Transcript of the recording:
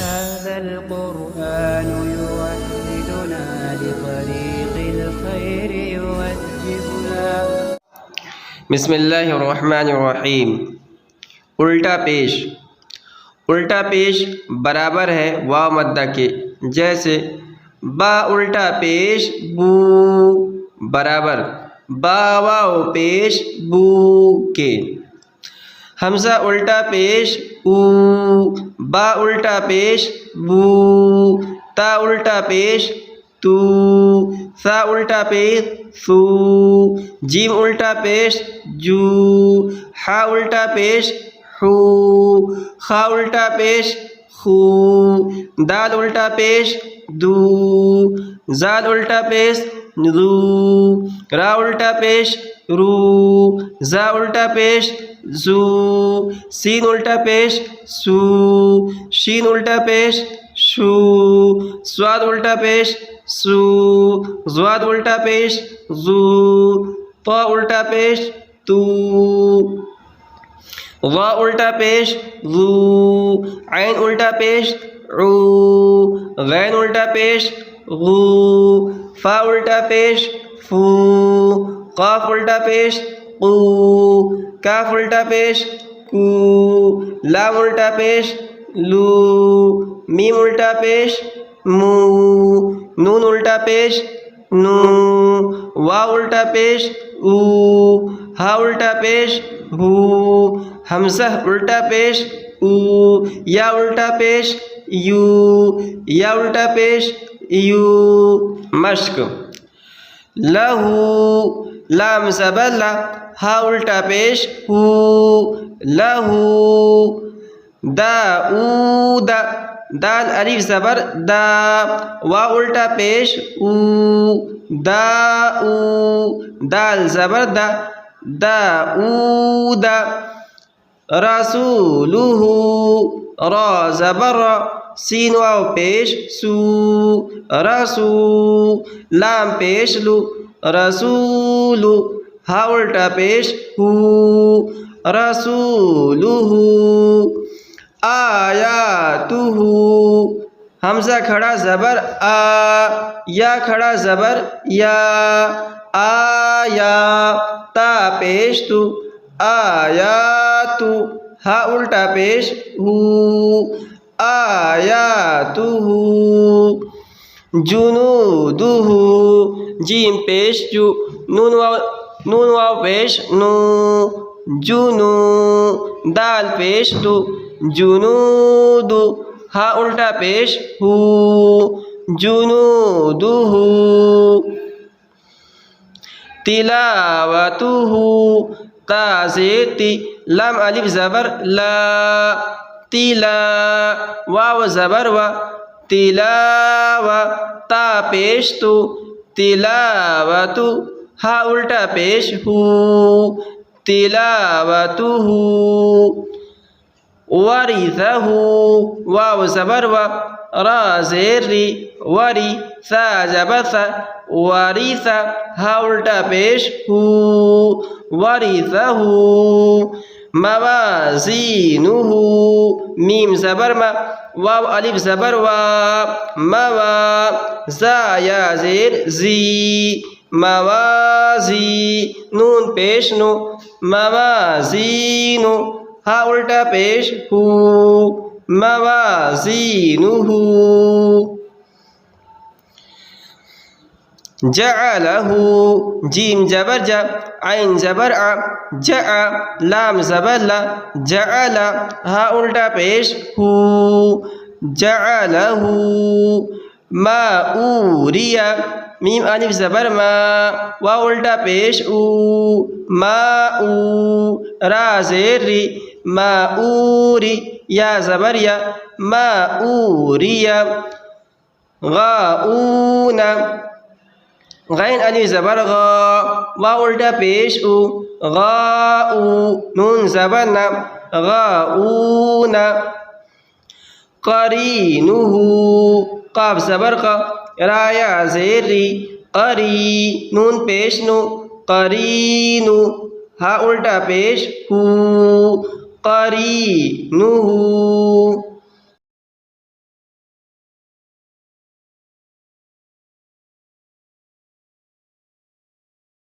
هذا القرآن يوحدنا لطريق الخير يوجهنا बिस्मिल्लाहिर्रहमानिर्रहीम। उल्टा पेश। उल्टा पेश बराबर है वाव मद्दा के। जैसे बा उल्टा पेश बू बराबर बा वाव पेश बू के। हमजा उल्टा पेश ऊ बा उल्टा पेश बू ता उल्टा पेश तू सा उल्टा पेश सू जीम उल्टा पेश जू हा उल्टा पेश हू खा उल्टा पेश खू दाल उल्टा पेश दू जाल उल्टा पेश रू रा उल्टा पेश रू जा उल्टा पेश जू सीन उल्टा पेश सू शीन उल्टा पेश शू स्वाद उल्टा पेश सू ज़्वाद उल्टा पेश जू ता उल्टा पेश तू वा उल्टा पेश जू ऐन उल्टा पेश ऊ गैन उल्टा पेश गू फा उल्टा पेश फू काफ उल्टा पेश कू काफ उल्टा पेश कू लाम उल्टा पेश लू मीम उल्टा पेश मू नून उल्टा पेश नू वा उल्टा पेश ऊ हा उल्टा पेश हू हमज़ा उल्टा पेश ऊ या उल्टा पेश यू या उल्टा पेश यू। मश्क लहू लाम ज़बर ला हा उल्टा पेश हू लहू दाऊदा दाल अलिफ ज़बर दा वा उल्टा पेश ऊ दाऊ दाल ज़बर दा दाऊदा रसूलुहु रा ज़बर रा सीन वाव पेश सू रसू लाम पेश लू रसूलु हा उल्टा पेश हू रसूलुहु आयातुहु हमज़ा खड़ा ज़बर आ या खड़ा ज़बर या आया ता पेश तू आयातु हा उल्टा पेश हू आयातुहु जुनूदुहु जीम पेश जू नून वाव पेश नू जुनू दाल पेश दू जुनूदु हा उल्टा पेश हू जुनूदुहु तिलावतुहु ता ज़ेती लाम अलिफ ज़बर ला तिला वाव ज़बर वा तिलावा ता पेश तू तिलावतु हा उल्टा पेश हू तिलावतुहु वरिसहु वाव ज़बर व रा ज़ेर री वरी सा ज़बर सा वरिसा हा उल्टा पेश हू वरिसहु मवाज़ीनुहु मीम ज़बर मा वाव अलिफ ज़बर वा मवा ज़ा या ज़ेर ज़ी मवाज़ी नून पेश नु मवाज़ीनु हा उल्टा पेश हू मवाज़ीनुहु जअलहु जीम ज़बर जा ऐन ज़बर आ जअ लाम ज़बर ला जअला हा उल्टा पेश हू जअलहु माऊरिया मीम अलिफ ज़बर मा वा उल्टा पेश ऊ माऊ रा ज़ेर री माऊरी या ज़बर या माऊरिया गाऊना गैन अलिफ ज़बर गा वा उल्टा पेश ऊ गाऊ नून ज़बर ना गाऊना करीनुहु काफ ज़बर का राया ज़ेरी करी नून पेश नु करीनु हा उल्टा पेश हू करीनुहु